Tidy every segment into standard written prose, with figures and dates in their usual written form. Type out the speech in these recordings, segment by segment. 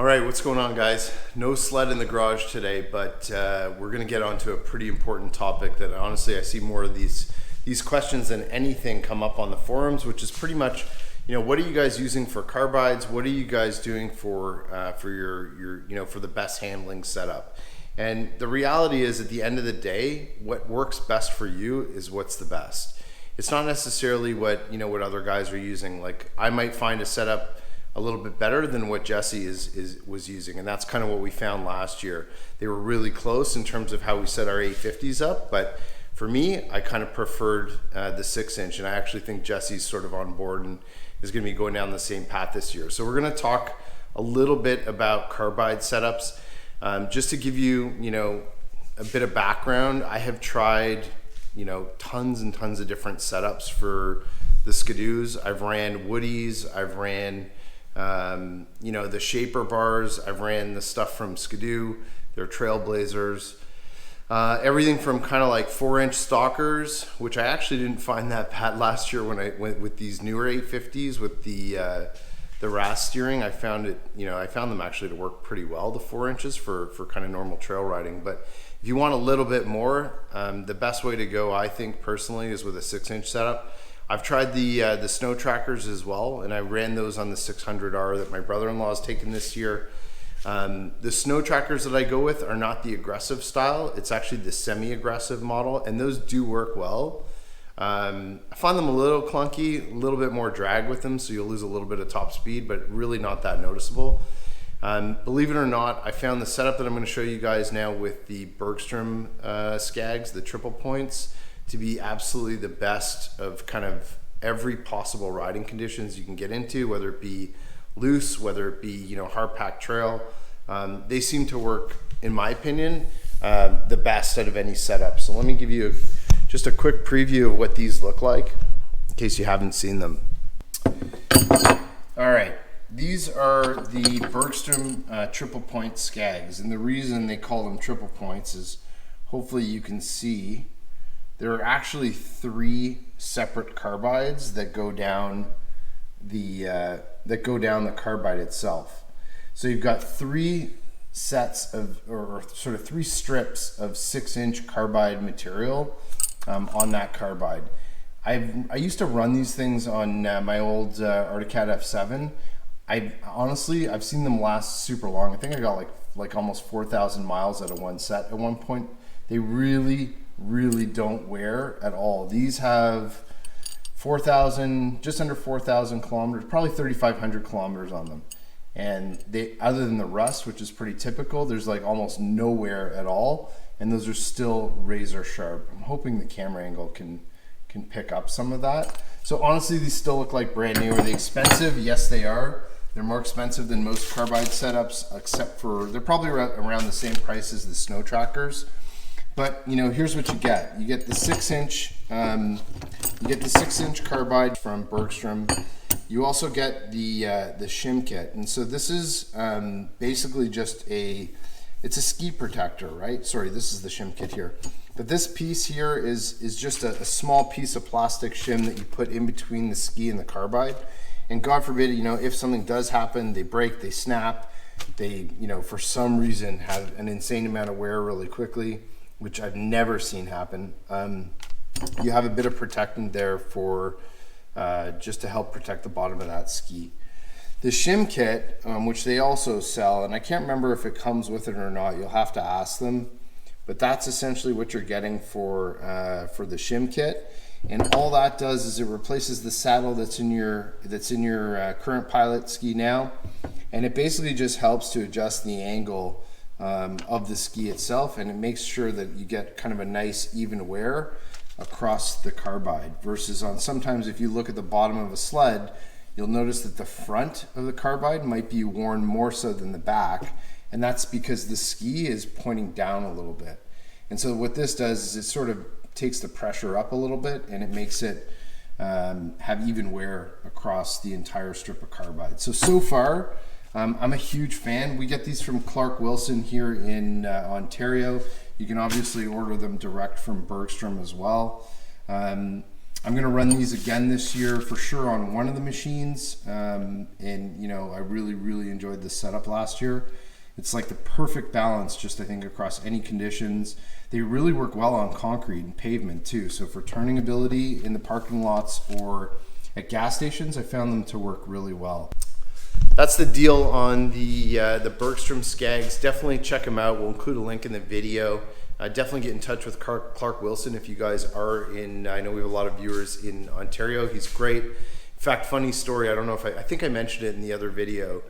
All right, what's going on, guys? No sled in the garage today, but we're gonna get onto a pretty important topic that honestly I see more of these questions than anything come up on the forums, which is pretty much, what are you guys using for carbides? What are you guys doing for your for the best handling setup? And the reality is, at the end of the day, what works best for you is what's the best. It's not necessarily what other guys are using. Like, I might find a setup a little bit better than what Jesse was using, and that's kind of what we found last year. They were really close in terms of how we set our 850s up, but for me, I kind of preferred the 6-inch, and I actually think Jesse's sort of on board and is going to be going down the same path this year. So we're going to talk a little bit about carbide setups. Just to give you, a bit of background, I have tried, tons and tons of different setups for the Skegs. I've ran Woodies, I've ran the shaper bars, I've ran the stuff from Skidoo, they're Trailblazers, everything from kind of like 4-inch stalkers, which I actually didn't find that bad last year when I went with these newer 850s with the RAS steering. I found them actually to work pretty well, the 4 inches for kind of normal trail riding. But if you want a little bit more, the best way to go, I think personally, is with a 6-inch setup. I've tried the snow trackers as well, and I ran those on the 600R that my brother-in-law has taken this year. The snow trackers that I go with are not the aggressive style. It's actually the semi-aggressive model, and those do work well. I find them a little clunky, a little bit more drag with them, so you'll lose a little bit of top speed, but really not that noticeable. Believe it or not, I found the setup that I'm going to show you guys now with the Bergstrom Skegs, the triple points, to be absolutely the best of kind of every possible riding conditions you can get into, whether it be loose, whether it be hard packed trail. They seem to work, in my opinion, the best out of any setup. So let me give you just a quick preview of what these look like in case you haven't seen them. All right, these are the Bergstrom triple point Skegs, and the reason they call them triple points is, hopefully you can see, there are actually 3 separate carbides that go down the carbide itself. So you've got 3 sets of, or sort of 3 strips of 6-inch carbide material on that carbide. I used to run these things on my old Articat F7. I've seen them last super long. I think I got like almost 4,000 miles out of one set at one point. They really don't wear at all. These have 4,000, just under 4,000 kilometers, probably 3,500 kilometers on them. And they, other than the rust, which is pretty typical, there's like almost no wear at all. And those are still razor sharp. I'm hoping the camera angle can pick up some of that. So honestly, these still look like brand new. Are they expensive? Yes, they are. They're more expensive than most carbide setups, except for they're probably around the same price as the snow trackers. But here's what you get. You get the 6-inch, carbide from Bergstrom. You also get the Shim kit, and so this is basically just it's a ski protector, right? Sorry, this is the Shim kit here. But this piece here is just a small piece of plastic shim that you put in between the ski and the carbide. And God forbid, if something does happen, they break, they snap, they, for some reason have an insane amount of wear really quickly, which I've never seen happen. You have a bit of protectant there for just to help protect the bottom of that ski. The Shim kit, which they also sell, and I can't remember if it comes with it or not, you'll have to ask them, but that's essentially what you're getting for the Shim kit. And all that does is it replaces the saddle that's in your current pilot ski now, and it basically just helps to adjust the angle of the ski itself, and it makes sure that you get kind of a nice even wear across the carbide, versus on sometimes if you look at the bottom of a sled, you'll notice that the front of the carbide might be worn more so than the back, and that's because the ski is pointing down a little bit. And so what this does is it sort of takes the pressure up a little bit, and it makes it have even wear across the entire strip of carbide. So far, I'm a huge fan. We get these from Clark Wilson here in Ontario. You can obviously order them direct from Bergstrom as well. I'm going to run these again this year for sure on one of the machines. And, you know, I really, really enjoyed the setup last year. It's like the perfect balance, just I think, across any conditions. They really work well on concrete and pavement too. So for turning ability in the parking lots or at gas stations, I found them to work really well. That's the deal on the Bergstrom Skegs. Definitely check them out. We'll include a link in the video. Definitely get in touch with Clark Wilson if you guys are in. I know we have a lot of viewers in Ontario. He's great. In fact, funny story. I don't know if I think I mentioned it in the other video.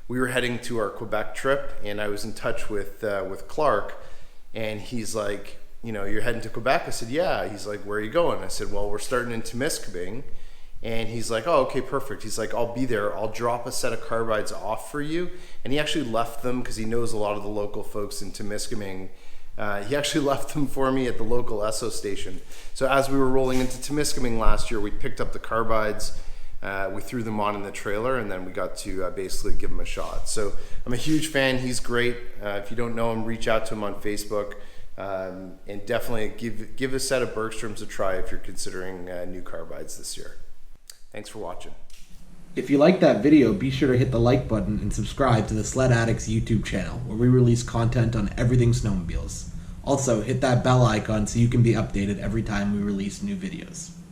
We were heading to our Quebec trip, and I was in touch with Clark, and he's like, you know, you're heading to Quebec? I said, yeah. He's like, where are you going? I said, well, we're starting in Temiskaming. And he's like, oh, okay, perfect. He's like, I'll be there. I'll drop a set of Carbides off for you. And he actually left them because he knows a lot of the local folks in Temiskaming. He actually left them for me at the local Esso station. So as we were rolling into Temiskaming last year, we picked up the Carbides. We threw them on in the trailer, and then we got to basically give him a shot. So I'm a huge fan. He's great. If you don't know him, reach out to him on Facebook, and definitely give a set of Bergstroms a try if you're considering new Carbides this year. Thanks for watching. If you liked that video, be sure to hit the like button and subscribe to the Sledaddicz YouTube channel, where we release content on everything snowmobiles. Also, hit that bell icon so you can be updated every time we release new videos.